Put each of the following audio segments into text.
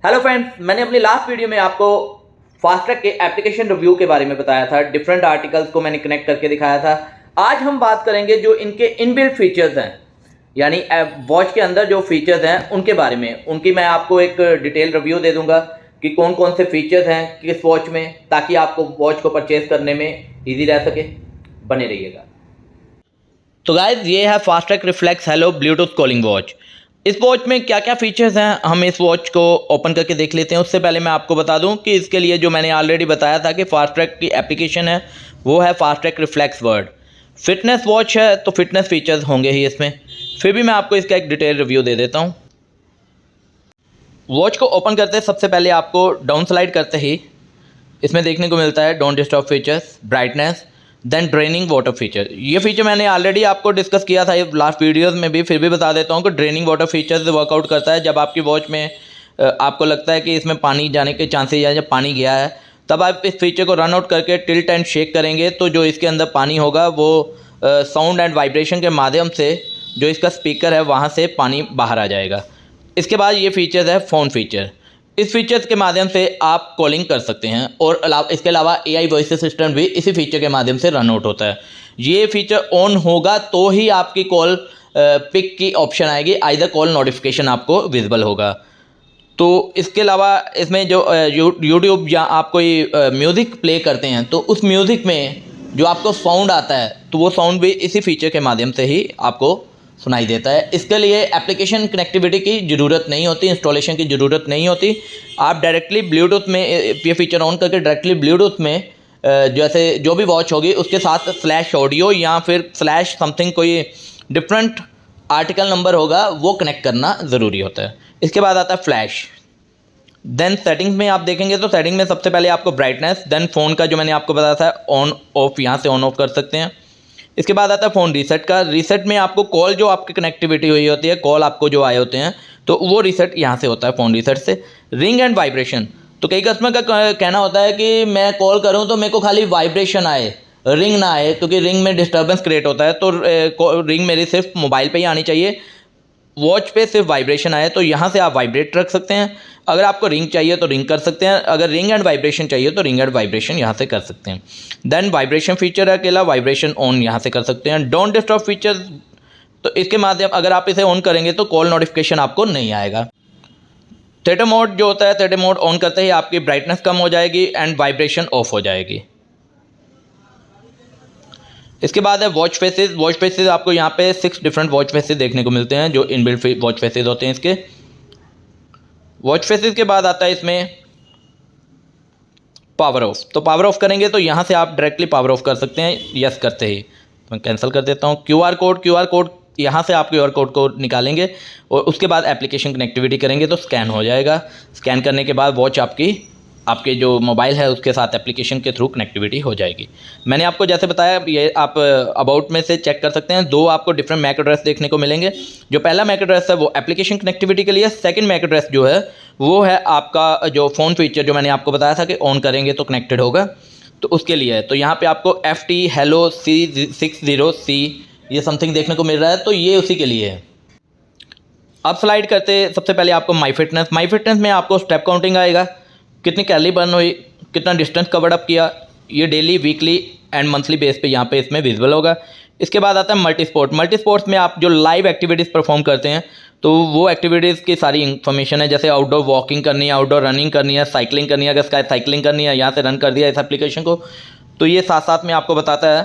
Hello friends, मैंने अपनी last video में आपको फास्ट्रैक के एप्लीकेशन रिव्यू के बारे में बताया था। डिफरेंट आर्टिकल्स को मैंने कनेक्ट करके दिखाया था। आज हम बात करेंगे जो इनके इनबिल्ट फीचर्स हैं, यानी वॉच के अंदर जो फीचर्स हैं उनके बारे में। उनकी मैं आपको एक डिटेल रिव्यू दे दूंगा कि कौन कौन से फीचर्स हैं किस वॉच में, ताकि आपको वॉच को परचेज करने में ईजी रह सके। बने रहिएगा। तो गाइज, ये है Fastrack reflex hello Bluetooth calling watch. इस वॉच में क्या क्या फीचर्स हैं हम इस वॉच को ओपन करके देख लेते हैं। उससे पहले मैं आपको बता दूं कि इसके लिए जो मैंने ऑलरेडी बताया था कि फास्ट्रैक की एप्लीकेशन है वो है Fastrack reflex word. Fitness watch है तो फिटनेस फीचर्स होंगे ही इसमें। फिर भी मैं आपको इसका एक डिटेल रिव्यू दे देता हूँ। वॉच को ओपन करते सबसे पहले आपको डाउन स्लाइड करते ही इसमें देखने को मिलता है don't disturb features, brightness, then draining water feature. ये फीचर मैंने ऑलरेडी आपको डिस्कस किया था लास्ट वीडियोस में भी, फिर भी बता देता हूँ कि ड्रेनिंग वाटर फीचर वर्कआउट करता है जब आपकी वॉच में आपको लगता है कि इसमें पानी जाने के चांसेस या जब पानी गया है, तब आप इस फीचर को रन आउट करके टिल्ट एंड शेक करेंगे तो जो इसके अंदर पानी होगा वो साउंड एंड वाइब्रेशन के माध्यम से जो इसका स्पीकर है वहाँ से पानी बाहर आ जाएगा। इसके बाद ये फीचर्स है फ़ोन फीचर। इस फीचर्स के माध्यम से आप कॉलिंग कर सकते हैं और इसके अलावा AI वॉइस असिस्टेंट भी इसी फीचर के माध्यम से रन आउट होता है। ये फीचर ऑन होगा तो ही आपकी कॉल पिक की ऑप्शन आएगी, आइदर कॉल नोटिफिकेशन आपको विजिबल होगा। तो इसके अलावा इसमें जो यूट्यूब या आप कोई म्यूज़िक प्ले करते हैं तो उस म्यूज़िक में जो आपको साउंड आता है तो वो साउंड भी इसी फीचर के माध्यम से ही आपको सुनाई देता है। इसके लिए एप्लीकेशन कनेक्टिविटी की ज़रूरत नहीं होती, इंस्टॉलेशन की ज़रूरत नहीं होती। आप डायरेक्टली ब्लूटूथ में ये फीचर ऑन करके डायरेक्टली ब्लूटूथ में जैसे जो भी वॉच होगी उसके साथ स्लैश ऑडियो या फिर स्लैश समथिंग कोई डिफरेंट आर्टिकल नंबर होगा वो कनेक्ट करना ज़रूरी होता है। इसके बाद आता है फ्लैश। देन सेटिंग्स में आप देखेंगे तो सेटिंग में सबसे पहले आपको ब्राइटनेस, देन फ़ोन का जो मैंने आपको बताया था ऑन ऑफ, यहाँ से ऑन ऑफ कर सकते हैं। इसके बाद आता है फ़ोन रीसेट का। रीसेट में आपको कॉल जो आपकी कनेक्टिविटी हुई होती है, कॉल आपको जो आए होते हैं तो वो रीसेट यहाँ से होता है फ़ोन रीसेट से। रिंग एंड वाइब्रेशन, तो कई कस्टमर का कहना होता है कि मैं कॉल करूँ तो मेरे को खाली वाइब्रेशन आए, रिंग ना आए, क्योंकि रिंग में डिस्टर्बेंस क्रिएट होता है। तो रिंग मेरी सिर्फ मोबाइल पे ही आनी चाहिए, वॉच पे सिर्फ वाइब्रेशन आए। तो यहाँ से आप वाइब्रेट रख सकते हैं। अगर आपको रिंग चाहिए तो रिंग कर सकते हैं, अगर रिंग एंड वाइब्रेशन चाहिए तो रिंग एंड वाइब्रेशन यहाँ से कर सकते हैं। देन वाइब्रेशन फीचर है अकेला, वाइब्रेशन ऑन यहाँ से कर सकते हैं। डोंट डिस्टर्ब फीचर, तो इसके माध्यम अगर आप इसे ऑन करेंगे तो कॉल नोटिफिकेशन आपको नहीं आएगा। थिएटर मोड जो होता है, थिएटर मोड ऑन करते ही आपकी ब्राइटनेस कम हो जाएगी एंड वाइब्रेशन ऑफ हो जाएगी। इसके बाद है वॉच फेसेस। वॉच फेसेस आपको यहाँ पे 6 डिफरेंट वॉच फेसेस देखने को मिलते हैं जो इनबिल्ट वॉच फेसेस होते हैं इसके। वॉच फेसेस के बाद आता है इसमें पावर ऑफ। तो पावर ऑफ करेंगे तो यहाँ से आप डायरेक्टली पावर ऑफ कर सकते हैं यस करते ही। मैं कैंसिल कर देता हूँ। क्यूआर कोड यहाँ से आप क्यूआर कोड को निकालेंगे और उसके बाद एप्लीकेशन कनेक्टिविटी करेंगे तो स्कैन हो जाएगा। स्कैन करने के बाद वॉच आपके जो मोबाइल है उसके साथ एप्लीकेशन के थ्रू कनेक्टिविटी हो जाएगी। मैंने आपको जैसे बताया ये आप अबाउट में से चेक कर सकते हैं। 2 आपको डिफरेंट मैक एड्रेस देखने को मिलेंगे। जो पहला मैक एड्रेस है वो एप्लीकेशन कनेक्टिविटी के लिए, सेकंड मैक एड्रेस जो है वो है आपका जो फ़ोन फीचर जो मैंने आपको बताया था कि ऑन करेंगे तो कनेक्टेड होगा, तो उसके लिए है। तो यहाँ पर आपको FT हेलो C60C ये समथिंग देखने को मिल रहा है, तो ये उसी के लिए है। अब स्लाइड करते सबसे पहले आपको माई फिटनेस में आपको स्टेप काउंटिंग आएगा, कितनी कैलोरी बर्न हुई, कितना डिस्टेंस कवर अप किया, ये daily, weekly and monthly base पे यहाँ पे इसमें विजिबल होगा। इसके बाद आता है मल्टी स्पोर्ट्स में आप जो लाइव एक्टिविटीज़ परफॉर्म करते हैं तो वो एक्टिविटीज़ की सारी इन्फॉर्मेशन है, जैसे आउटडोर वॉकिंग करनी है, आउटडोर रनिंग करनी है, साइकिलिंग करनी है। अगर स्काई साइकिलिंग करनी है यहाँ से रन कर दिया इस एप्लीकेशन को, तो ये साथ साथ में आपको बताता है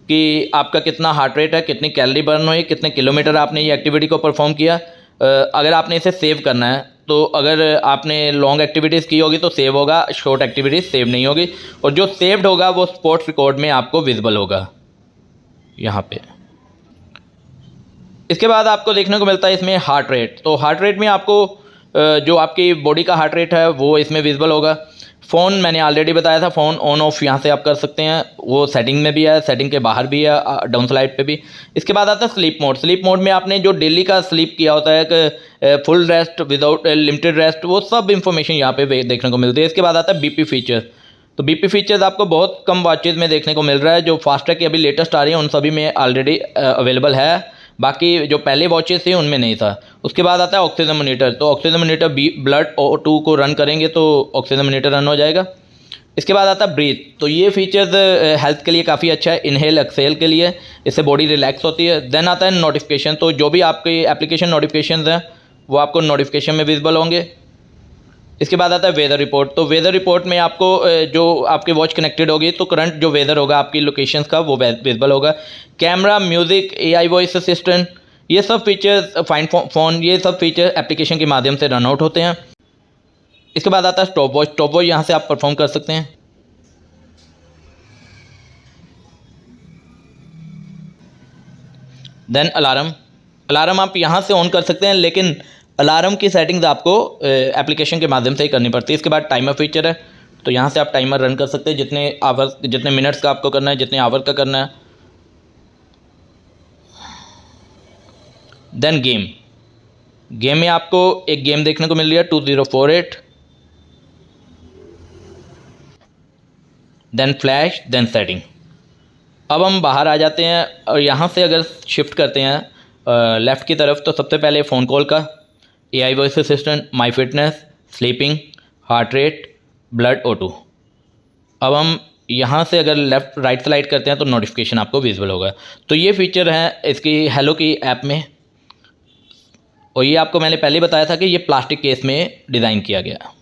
कि आपका कितना हार्ट रेट है, कितनी कैलोरी बर्न हुई, कितने किलोमीटर आपने ये एक्टिविटी को परफॉर्म किया। अगर आपने इसे सेव करना है तो अगर आपने लॉन्ग एक्टिविटीज़ की होगी तो सेव होगा, शॉर्ट एक्टिविटीज़ सेव नहीं होगी, और जो सेव्ड होगा वो स्पोर्ट्स रिकॉर्ड में आपको विजिबल होगा यहाँ पे। इसके बाद आपको देखने को मिलता है इसमें हार्ट रेट। तो हार्ट रेट में आपको जो आपकी बॉडी का हार्ट रेट है वो इसमें विजिबल होगा। फ़ोन मैंने ऑलरेडी बताया था, फ़ोन ऑन ऑफ यहाँ से आप कर सकते हैं, वो सेटिंग में भी है, सेटिंग के बाहर भी है, डाउन स्लाइड पे भी। इसके बाद आता है स्लीप मोड में आपने जो डेली का स्लीप किया होता है कि full rest, without limited rest, वो सब इंफॉर्मेशन यहाँ पे देखने को मिलती है। इसके बाद आता है BP फीचर। तो BP फीचर्स आपको बहुत कम वॉचेज़ में देखने को मिल रहा है। जो फास्ट्रैक की अभी लेटेस्ट आ रही है उन सभी में ऑलरेडी अवेलेबल है, बाकी जो पहले वॉचेस थे उनमें नहीं था। उसके बाद आता है ऑक्सीजन मोनीटर। तो ऑक्सीजन मोनीटर ब्लड O2 को रन करेंगे तो ऑक्सीजन मोनीटर रन हो जाएगा। इसके बाद आता है ब्रीथ। तो ये फीचर्स हेल्थ के लिए काफ़ी अच्छा है, इनहेल एक्सेल के लिए, इससे बॉडी रिलैक्स होती है। देन आता है नोटिफिकेशन। तो जो भी आपके एप्लीकेशन नोटिफिकेशन हैं वो आपको नोटिफिकेशन में विजिबल होंगे। इसके बाद आता है वेदर रिपोर्ट। तो वेदर रिपोर्ट में आपको जो आपके वॉच कनेक्टेड होगी तो करंट जो वेदर होगा आपकी लोकेशंस का वो विजिबल होगा। Camera, music, AI voice assistant, ये सब फीचर्स, फाइंड फ़ोन, ये सब फीचर एप्लीकेशन के माध्यम से रन आउट होते हैं। इसके बाद आता है स्टॉप वॉच। स्टॉप वॉच यहाँ से आप परफॉर्म कर सकते हैं। Then alarm. अलार्म आप यहाँ से ऑन कर सकते हैं, लेकिन अलार्म की सेटिंग्स आपको एप्लीकेशन के माध्यम से ही करनी पड़ती है। इसके बाद टाइमर फीचर है। तो यहाँ से आप टाइमर रन कर सकते हैं, जितने मिनट्स का आपको करना है, जितने आवर का करना है। देन गेम में आपको एक गेम देखने को मिल रही है 2048। Then flash, then setting. अब हम बाहर आ जाते हैं और यहाँ से अगर शिफ्ट करते हैं लेफ़्ट की तरफ तो सबसे पहले फ़ोन कॉल का, AI voice assistant, my fitness, sleeping, heart rate, blood O2। अब हम यहाँ से अगर लेफ़्ट राइट स्लाइड करते हैं तो नोटिफिकेशन आपको विजिबल होगा। तो ये फीचर है इसकी हेलो की ऐप में, और ये आपको मैंने पहले बताया था कि ये प्लास्टिक केस में डिज़ाइन किया गया।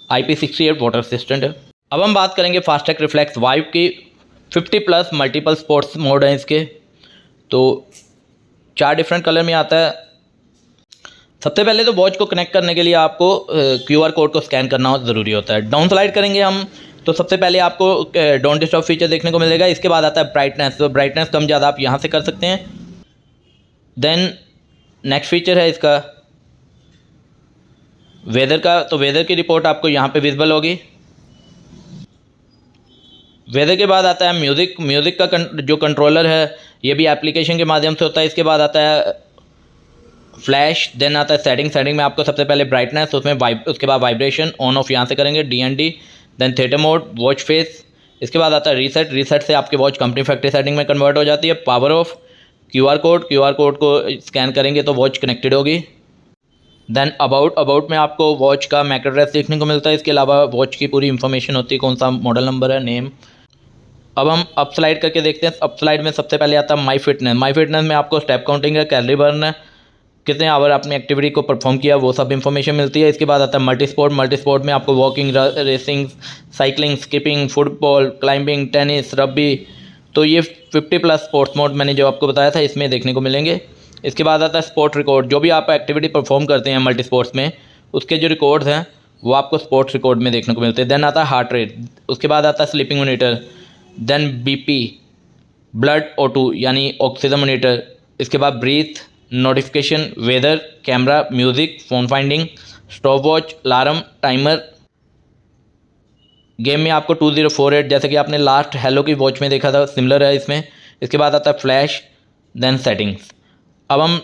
IP68 वाटर असिस्टेंट है। अब हम बात करेंगे फास्टैग रिफ्लेक्स वाइव की। 50+ मल्टीपल स्पोर्ट्स मोड हैं इसके। तो 4 डिफरेंट कलर में आता है। सबसे पहले तो वॉच को कनेक्ट करने के लिए आपको QR कोड को स्कैन करना ज़रूरी होता है। डाउन स्लाइड करेंगे हम तो सबसे पहले आपको डोंट डिस्टर्ब फीचर देखने को मिलेगा। इसके बाद आता है ब्राइटनेस। तो ब्राइटनेस कम ज़्यादा आप यहाँ से कर सकते हैं। देन नेक्स्ट फीचर है इसका वेदर का। तो वेदर की रिपोर्ट आपको यहाँ पे विजिबल होगी। वेदर के बाद आता है म्यूज़िक का जो कंट्रोलर है ये भी एप्लीकेशन के माध्यम से होता है। इसके बाद आता है फ्लैश। देन आता है सेटिंग में आपको सबसे पहले ब्राइटनेस, उसके बाद वाइब्रेशन ऑन ऑफ यहाँ से करेंगे, DND। Then theatre mode, watch face. इसके बाद आता है रीसेट से आपके वॉच कंपनी फैक्ट्री सेटिंग में कन्वर्ट हो जाती है। पावर ऑफ, QR कोड को स्कैन करेंगे तो वॉच कनेक्टेड होगी। देन अबाउट में आपको वॉच का मैक एड्रेस देखने को मिलता है। इसके अलावा वॉच की पूरी इन्फॉर्मेशन होती है, कौन सा मॉडल नंबर है, नेम। अब हम अप स्लाइड करके देखते हैं। अप स्लाइड में सबसे पहले आता है माई फिटनेस में आपको स्टेप काउंटिंग है, कैलोरी बर्न है, कितने आवर आपने एक्टिविटी को परफॉर्म किया, वो सब इन्फॉर्मेशन मिलती है। इसके बाद आता है मल्टी स्पोर्ट में आपको walking, racing, cycling, skipping, football, climbing, tennis, rugby. तो ये 50+ स्पोर्ट्स मोड मैंने जो आपको बताया था इसमें देखने को मिलेंगे। इसके बाद आता है स्पोर्ट रिकॉर्ड। जो भी आप एक्टिविटी परफॉर्म करते हैं मल्टी स्पोर्ट्स में उसके जो रिकॉर्ड्स हैं वो आपको स्पोर्ट्स रिकॉर्ड में देखने को मिलते हैं। देन आता है हार्ट रेट। उसके बाद आता है sleeping monitor. Then BP, blood O2 यानी ऑक्सीजन मोनीटर। इसके बाद breath, notification, weather, camera, music, phone finding, stopwatch, alarm, timer. Game में आपको 2048 जैसे कि आपने लास्ट हेलो की वॉच में देखा था सिमिलर है इसमें। इसके बाद आता है फ्लैश, देन सेटिंग्स। अब हम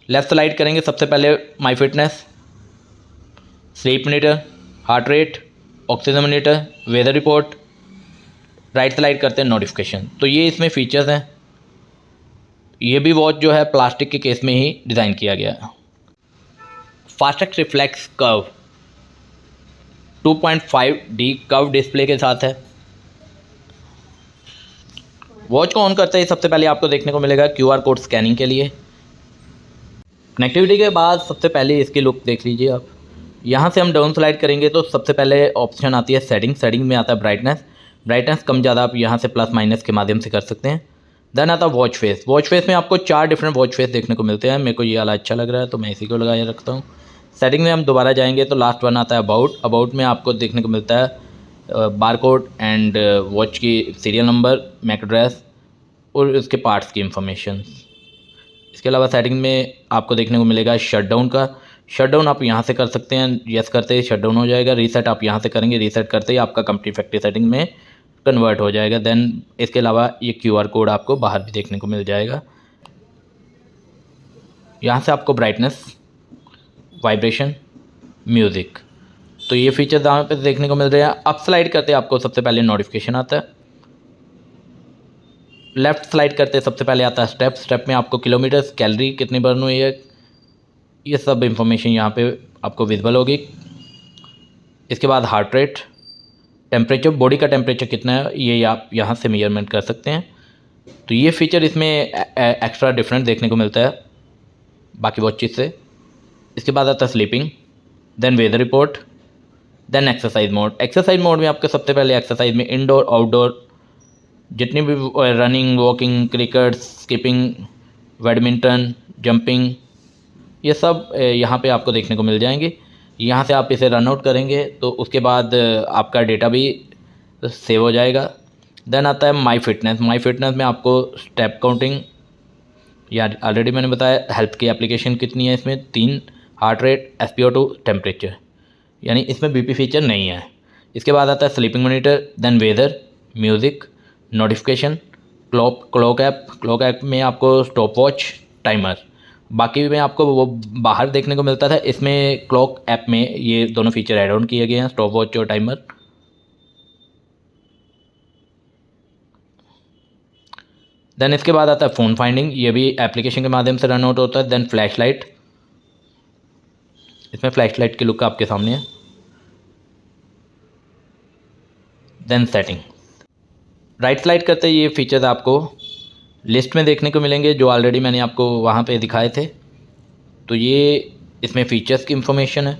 लेफ़्ट स्लाइड करेंगे। सबसे पहले my fitness, sleep monitor, heart rate, oxygen monitor, weather report. Right slide करते हैं नोटिफिकेशन। तो ये इसमें फीचर्स हैं। ये भी वॉच जो है प्लास्टिक के केस में ही डिज़ाइन किया गया है। FASTag reflex curve 2.5D curve display के साथ है। वॉच को ऑन करते ही सबसे पहले आपको देखने को मिलेगा QR कोड स्कैनिंग के लिए। कनेक्टिविटी के बाद सबसे पहले इसकी लुक देख लीजिए आप। यहाँ से हम डाउन स्लाइड करेंगे तो सबसे पहले ऑप्शन आती है सेटिंग में आता है ब्राइटनेस कम ज़्यादा आप यहाँ से प्लस माइनस के माध्यम से कर सकते हैं। देन आता है वॉच फेस में आपको 4 डिफरेंट वॉच फेस देखने को मिलते हैं। मेरे को ये वाला अच्छा लग रहा है तो मैं इसी को लगाए रखता हूँ। सेटिंग में हम दोबारा जाएंगे तो लास्ट वन आता है अबाउट में आपको देखने को मिलता है बारकोड एंड वॉच की सीरियल नंबर, मैक एड्रेस और उसके पार्ट्स की इंफॉर्मेशन। इसके अलावा सेटिंग में आपको देखने को मिलेगा शटडाउन आप यहाँ से कर सकते हैं। यस करते ही शटडाउन हो जाएगा। रीसेट आप यहाँ से करेंगे, रीसेट करते ही आपका कंपनी फैक्ट्री सेटिंग में कन्वर्ट हो जाएगा। देन इसके अलावा ये QR कोड आपको बाहर भी देखने को मिल जाएगा। यहाँ से आपको ब्राइटनेस, वाइब्रेशन, म्यूज़िक, तो ये फीचर्स यहाँ पे देखने को मिल रहे हैं। अप स्लाइड करते आपको सबसे पहले नोटिफिकेशन आता है। लेफ़्ट स्लाइड करते सबसे पहले आता है स्टेप। स्टेप में आपको किलोमीटर्स, कैलोरी कितनी बर्न हुई है, ये सब इंफॉर्मेशन यहाँ पे आपको विजिबल होगी। इसके बाद हार्ट रेट, टेम्परेचर, बॉडी का टेम्परेचर कितना है ये आप यहाँ से मेजरमेंट कर सकते हैं। तो ये फीचर इसमें एक्स्ट्रा डिफरेंट देखने को मिलता है बाकी वॉचेस से। इसके बाद आता है sleeping, then weather report, then exercise mode. Exercise mode में आपको सबसे पहले एक्सरसाइज में इंडोर आउटडोर जितनी भी running, walking, cricket, skipping, badminton, jumping, ये सब यहाँ पे आपको देखने को मिल जाएंगे। यहाँ से आप इसे रन आउट करेंगे तो उसके बाद आपका डेटा भी सेव हो जाएगा। देन आता है माई फिटनेस। माई फिटनेस में आपको स्टेप काउंटिंग, या ऑलरेडी मैंने बताया हेल्थ की एप्लीकेशन कितनी है इसमें, 3, हार्ट रेट, SpO2, टेम्परेचर, यानी इसमें BP फीचर नहीं है। इसके बाद आता है sleeping monitor, then weather, music, notification, clock app में आपको स्टॉप वॉच, टाइमर। बाकी में आपको वो बाहर देखने को मिलता था, इसमें क्लॉक ऐप में ये दोनों फीचर ऐड ऑन किए गए हैं, स्टॉप वॉच और टाइमर। देन इसके बाद आता है फ़ोन फाइंडिंग, ये भी एप्लीकेशन के माध्यम से रन आउट होता है। देन फ्लैश लाइट, इसमें फ्लैश लाइट की लुक आपके सामने है। देन सेटिंग, राइट स्लाइड करते ये फीचर्स आपको लिस्ट में देखने को मिलेंगे जो ऑलरेडी मैंने आपको वहाँ पे दिखाए थे। तो ये इसमें फ़ीचर्स की इंफॉर्मेशन है।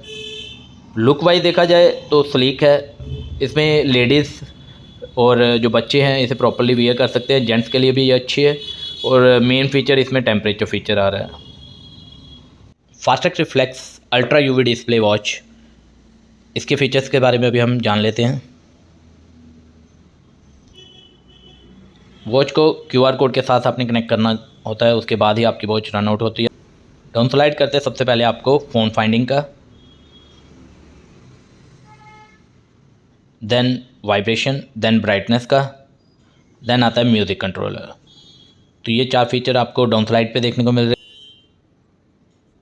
लुक वाइज देखा जाए तो स्लीक है, इसमें लेडीज़ और जो बच्चे हैं इसे प्रॉपर्ली वियर कर सकते हैं, जेंट्स के लिए भी ये अच्छी है। और मेन फीचर इसमें टेम्परेचर फीचर आ रहा है। Fastrack reflex ultra UV display watch, इसके फीचर्स के बारे में अभी हम जान लेते हैं। वॉच को QR कोड के साथ आपने कनेक्ट करना होता है, उसके बाद ही आपकी वॉच रन आउट होती है। डाउन स्लाइड करते सबसे पहले आपको फ़ोन फाइंडिंग का, देन वाइब्रेशन, देन ब्राइटनेस का, देन आता है म्यूज़िक कंट्रोलर। तो ये 4 फीचर आपको डाउन स्लाइड पे देखने को मिल रहे हैं।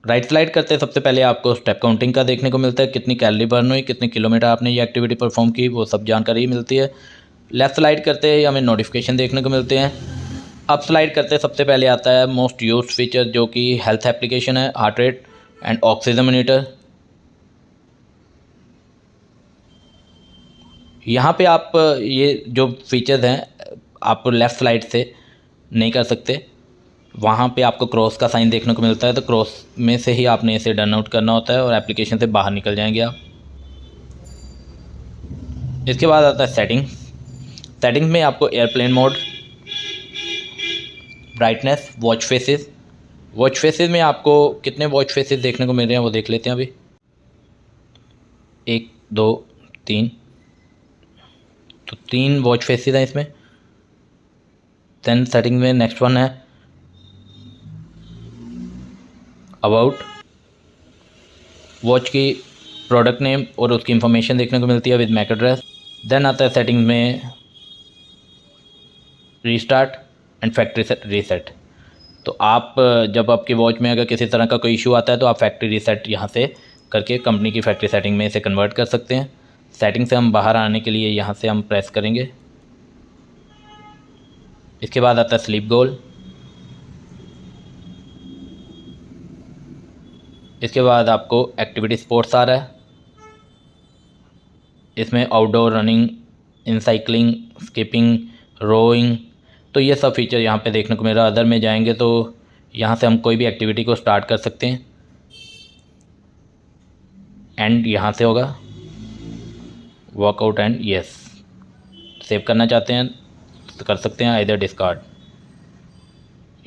राइट स्लाइड करते सबसे पहले आपको स्टेप काउंटिंग का देखने को मिलता है, कितनी कैलोरी बर्न हुई, कितने किलोमीटर आपने ये एक्टिविटी परफॉर्म की, वो सब जानकारी मिलती है। लेफ़्ट स्लाइड करते ही हमें नोटिफिकेशन देखने को मिलते हैं। अप स्लाइड करते सबसे पहले आता है मोस्ट यूज्ड फीचर जो कि हेल्थ एप्लीकेशन है, heart rate and oxygen monitor. यहाँ पे आप ये जो फीचर्स हैं आप लेफ़्ट स्लाइड से नहीं कर सकते, वहाँ पे आपको क्रॉस का साइन देखने को मिलता है, तो क्रॉस में से ही आपने इसे डन आउट करना होता है और एप्लीकेशन से बाहर निकल जाएंगे आप। इसके बाद आता है सेटिंग्स। सेटिंग्स में आपको airplane mode, brightness, watch faces. Watch faces में आपको कितने वॉच फेसेस देखने को मिल रहे हैं वो देख लेते हैं अभी। 1 2 3, तो 3 वॉच फेसेस हैं इसमें। देन सेटिंग में नेक्स्ट वन है अबाउट, वॉच की प्रोडक्ट नेम और उसकी इंफॉर्मेशन देखने को मिलती है विद मैक एड्रेस। देन आता है सेटिंग में रीस्टार्ट एंड फैक्ट्री रीसेट। तो आप जब आपकी वॉच में अगर किसी तरह का कोई इशू आता है तो आप फैक्ट्री रीसेट यहाँ से करके कंपनी की फैक्ट्री सेटिंग में इसे कन्वर्ट कर सकते हैं। सेटिंग से हम बाहर आने के लिए यहाँ से हम प्रेस करेंगे। इसके बाद आता है स्लीप गोल। इसके बाद आपको एक्टिविटी स्पोर्ट्स आ रहा है, इसमें आउटडोर रनिंग, इन साइकिलिंग, स्किपिंग, रोइंग, तो ये सब फीचर यहाँ पे देखने को मिल रहा है। अदर में जाएंगे तो यहाँ से हम कोई भी एक्टिविटी को स्टार्ट कर सकते हैं। एंड यहाँ से होगा वर्कआउट एंड यस, सेव करना चाहते हैं तो कर सकते हैं, आइदर डिस्कार्ड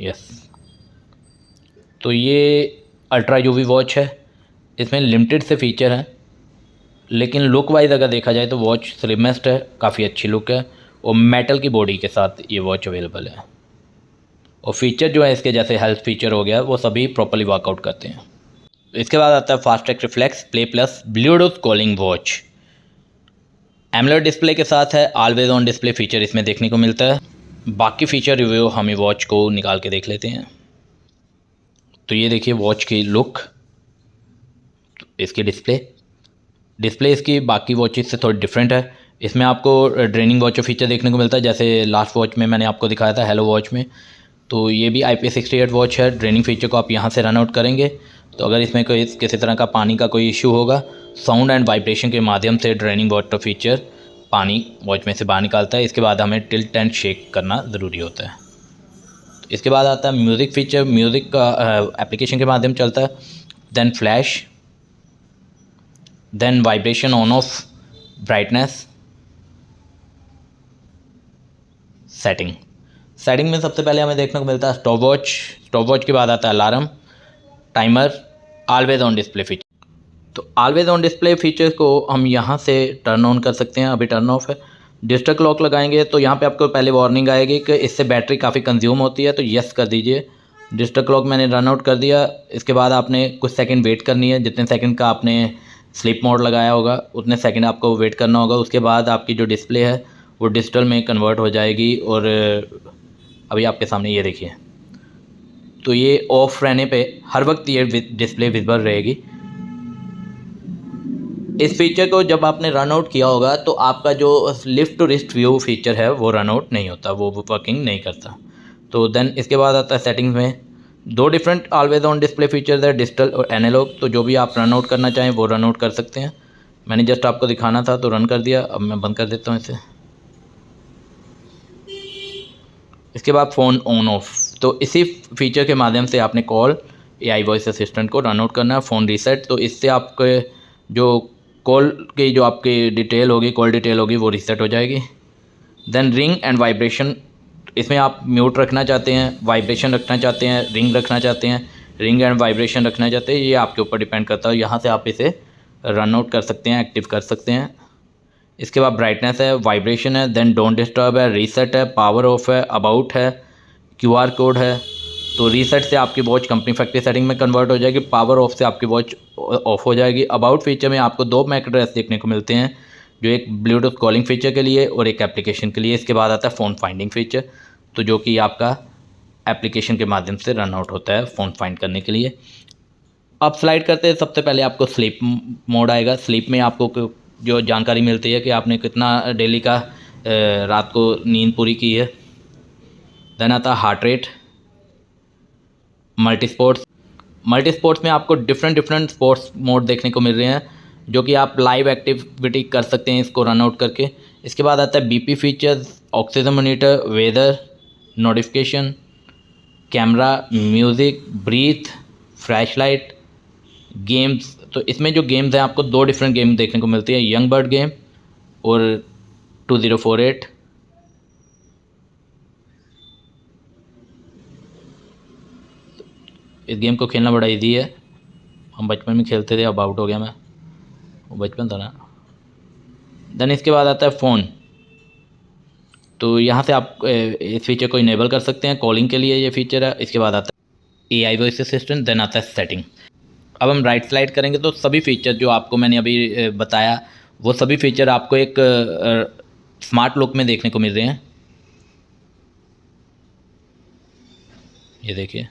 यस। तो ये अल्ट्रा यूवी वॉच है, इसमें लिमिटेड से फीचर हैं, लेकिन लुक वाइज अगर देखा जाए तो वॉच स्लिमेस्ट है, काफ़ी अच्छी लुक है और मेटल की बॉडी के साथ ये वॉच अवेलेबल है। और फीचर जो है इसके जैसे हेल्थ फीचर हो गया वो सभी प्रॉपर्ली वर्कआउट करते हैं। इसके बाद आता है Fastrack reflex play plus Bluetooth calling watch. AMOLED display के साथ है, ऑलवेज ऑन डिस्प्ले फीचर इसमें देखने को मिलता है। बाकी फीचर रिव्यू हम वॉच को निकाल के देख लेते हैं। तो ये देखिए वॉच की लुक, इसकी डिस्प्ले इसकी बाकी वॉचेस से थोड़ी डिफरेंट है। इसमें आपको ड्रेनिंग वॉच फीचर देखने को मिलता है, जैसे लास्ट वॉच में मैंने आपको दिखाया था हेलो वॉच में। तो ये भी IP68 वॉच है। ड्रेनिंग फीचर को आप यहाँ से रन आउट करेंगे तो अगर इसमें कोई किसी तरह का पानी का कोई इशू होगा, साउंड एंड वाइब्रेशन के माध्यम से ड्रेनिंग वाटर फीचर पानी वॉच में से बाहर निकालता है। इसके बाद हमें टिल्ट एंड शेक करना ज़रूरी होता है। इसके बाद आता है म्यूज़िक फीचर। म्यूज़िक का एप्लीकेशन के माध्यम चलता है। Then flash, then vibration on off, brightness, setting में सबसे पहले हमें देखने को मिलता है स्टॉप वॉच के बाद आता है alarm, timer, always on display feature. तो ऑलवेज ऑन डिस्प्ले फीचर को हम यहाँ से टर्न ऑन कर सकते हैं, अभी टर्न ऑफ है। डिजिटल क्लॉक लगाएंगे तो यहाँ पे आपको पहले वार्निंग आएगी कि इससे बैटरी काफ़ी कंज्यूम होती है, तो यस कर दीजिए। डिजिटल क्लॉक मैंने रन आउट कर दिया। इसके बाद आपने कुछ सेकंड वेट करनी है, जितने सेकंड का आपने स्लीप मोड लगाया होगा उतने सेकंड आपको वेट करना होगा। उसके बाद आपकी जो डिस्प्ले है वो डिजिटल में कन्वर्ट हो जाएगी और अभी आपके सामने ये देखिए, तो ये ऑफ रहने पे हर वक्त ये डिस्प्ले विजिबल रहेगी। इस फीचर को जब आपने रन आउट किया होगा तो आपका जो lift to wrist view feature है वो रन आउट नहीं होता, वो वर्किंग नहीं करता। तो देन इसके बाद आता है सेटिंग्स में दो different always on display features है, डिजिटल और एनालॉग। तो जो भी आप रन आउट करना चाहें वो रन आउट कर सकते हैं। मैंने जस्ट आपको दिखाना था तो रन कर दिया। अब मैं बंद कर देता हूँ इसे। इसके बाद फ़ोन ऑन ऑफ, तो इसी फीचर के माध्यम से आपने कॉल AI वॉइस असिस्टेंट को रन आउट करना है। फ़ोन रीसेट, तो इससे आपके जो कॉल की जो आपकी डिटेल होगी, कॉल डिटेल होगी, वो रीसेट हो जाएगी। देन रिंग एंड वाइब्रेशन, इसमें आप म्यूट रखना चाहते हैं, वाइब्रेशन रखना चाहते हैं, रिंग रखना चाहते हैं, रिंग एंड वाइब्रेशन रखना चाहते हैं, ये आपके ऊपर डिपेंड करता है। यहाँ से आप इसे रन आउट कर सकते हैं, एक्टिव कर सकते हैं। इसके बाद ब्राइटनेस है, वाइब्रेशन है, देन डोंट डिस्टर्ब है, रीसेट है, पावर ऑफ है, अबाउट है, QR कोड है। तो रीसेट से आपकी वॉच कंपनी फैक्ट्री सेटिंग में कन्वर्ट हो जाएगी, पावर ऑफ से आपकी वॉच ऑफ हो जाएगी। अबाउट फीचर में आपको दो मैक एड्रेस देखने को मिलते हैं, जो एक ब्लूटूथ कॉलिंग फीचर के लिए और एक एप्लीकेशन के लिए। इसके बाद आता है फ़ोन फाइंडिंग फीचर, तो जो कि आपका एप्लीकेशन के माध्यम से रन आउट होता है फ़ोन फाइंड करने के लिए। आप स्लाइड करते हैं, सबसे पहले आपको स्लीप मोड आएगा। स्लीप में आपको जो जानकारी मिलती है कि आपने कितना डेली का रात को नींद पूरी की है। देन आता है हार्ट रेट, मल्टी स्पोर्ट्स में आपको डिफरेंट स्पोर्ट्स मोड देखने को मिल रहे हैं, जो कि आप लाइव एक्टिविटी कर सकते हैं इसको रन आउट करके। इसके बाद आता है BP features, oxygen monitor, weather, notification, camera, music, breath, flash light, games. तो इसमें जो गेम्स हैं आपको दो डिफरेंट गेम देखने को मिलती है, यंग बर्ड गेम और 2048। इस गेम को खेलना बड़ा इजी है, हम बचपन में खेलते थे, अब आउट हो गया मैं, वो बचपन था ना। देन इसके बाद आता है फ़ोन, तो यहाँ से आप इस फीचर को इनेबल कर सकते हैं, कॉलिंग के लिए ये फीचर है। इसके बाद आता है AI वॉइस असिस्टेंट, देन आता है सेटिंग। अब हम राइट स्लाइड करेंगे तो सभी फीचर जो आपको मैंने अभी बताया वो सभी फीचर आपको एक स्मार्ट लुक में देखने को मिल रहे हैं। ये देखिए,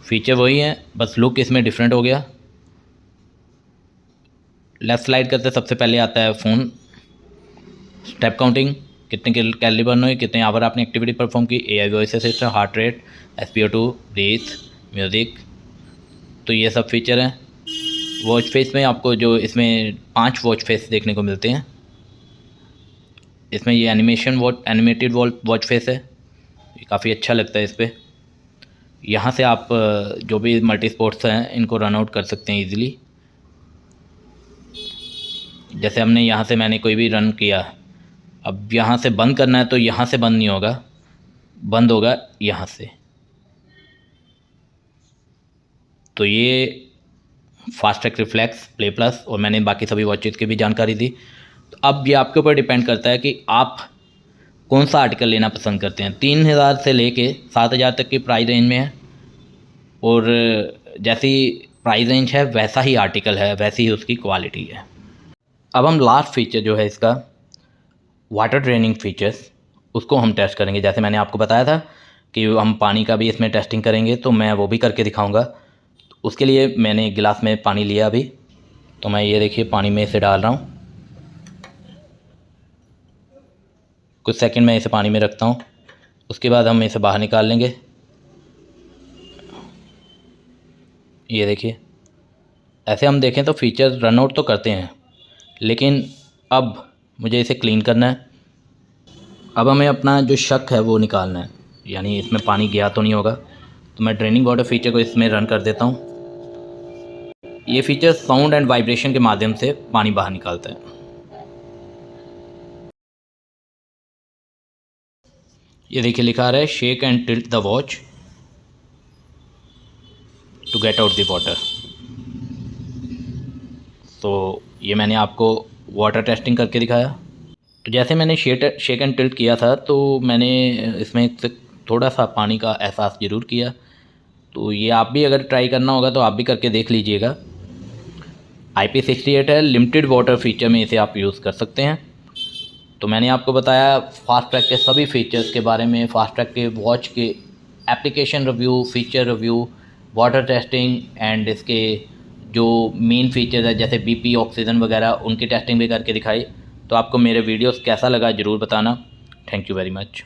फीचर वही है, बस लुक इसमें डिफरेंट हो गया। लेफ्ट स्लाइड करते सबसे पहले आता है फ़ोन, स्टेप काउंटिंग, कितने कैलोरी बर्न हुई, कितने आवर आपने एक्टिविटी परफॉर्म की, AI voice assistant, heart rate, SpO2, breath, music. तो ये सब फीचर हैं। वॉच फेस में आपको जो इसमें 5 वॉच फेस देखने को मिलते हैं। इसमें ये एनिमेटेड वॉच फेस है, ये काफ़ी अच्छा लगता है इस पर। यहाँ से आप जो भी मल्टी स्पोर्ट्स हैं इनको रन आउट कर सकते हैं इजीली। जैसे हमने यहाँ से मैंने कोई भी रन किया, अब यहाँ से बंद करना है तो यहाँ से बंद नहीं होगा, बंद होगा यहाँ से। तो ये fast track reflex, play plus, और मैंने बाकी सभी वॉचेस की भी जानकारी दी। तो अब ये आपके ऊपर डिपेंड करता है कि आप कौन सा आर्टिकल लेना पसंद करते हैं। 3000 से लेके 7000 तक की प्राइस रेंज में है, और जैसी प्राइस रेंज है वैसा ही आर्टिकल है, वैसी ही उसकी क्वालिटी है। अब हम लास्ट फीचर जो है इसका वाटर ड्रेनिंग फीचर्स, उसको हम टेस्ट करेंगे। जैसे मैंने आपको बताया था कि हम पानी का भी इसमें टेस्टिंग करेंगे, तो मैं वो भी करके दिखाऊंगा। उसके लिए मैंने एक गिलास में पानी लिया अभी, तो मैं ये देखिए पानी में इसे डाल रहा हूँ। कुछ सेकंड में इसे पानी में रखता हूँ, उसके बाद हम इसे बाहर निकाल लेंगे। ये देखिए, ऐसे हम देखें तो फीचर रन आउट तो करते हैं, लेकिन अब मुझे इसे क्लीन करना है। अब हमें अपना जो शक है वो निकालना है, यानी इसमें पानी गया तो नहीं होगा। तो मैं ड्रेनिंग वाटर फीचर को इसमें रन कर देता हूँ। ये फीचर साउंड एंड वाइब्रेशन के माध्यम से पानी बाहर निकालता है। ये देखिए, लिखा आ रहा है shake and tilt the watch to get out the water. तो ये मैंने आपको वाटर टेस्टिंग करके दिखाया। तो जैसे मैंने शेक एंड टिल्ट किया था, तो मैंने इसमें से थोड़ा सा पानी का एहसास ज़रूर किया। तो ये आप भी अगर ट्राई करना होगा तो आप भी करके देख लीजिएगा। IP68 है, लिमिटेड वाटर फीचर में इसे आप यूज़ कर सकते हैं। तो मैंने आपको बताया फास्ट ट्रैक के सभी फीचर्स के बारे में, फास्ट ट्रैक के वॉच के application review, feature review, water testing and इसके जो मेन फीचर्स है जैसे BP, ऑक्सीजन वगैरह, उनकी टेस्टिंग भी करके दिखाई। तो आपको मेरे वीडियोस कैसा लगा ज़रूर बताना। Thank you very much.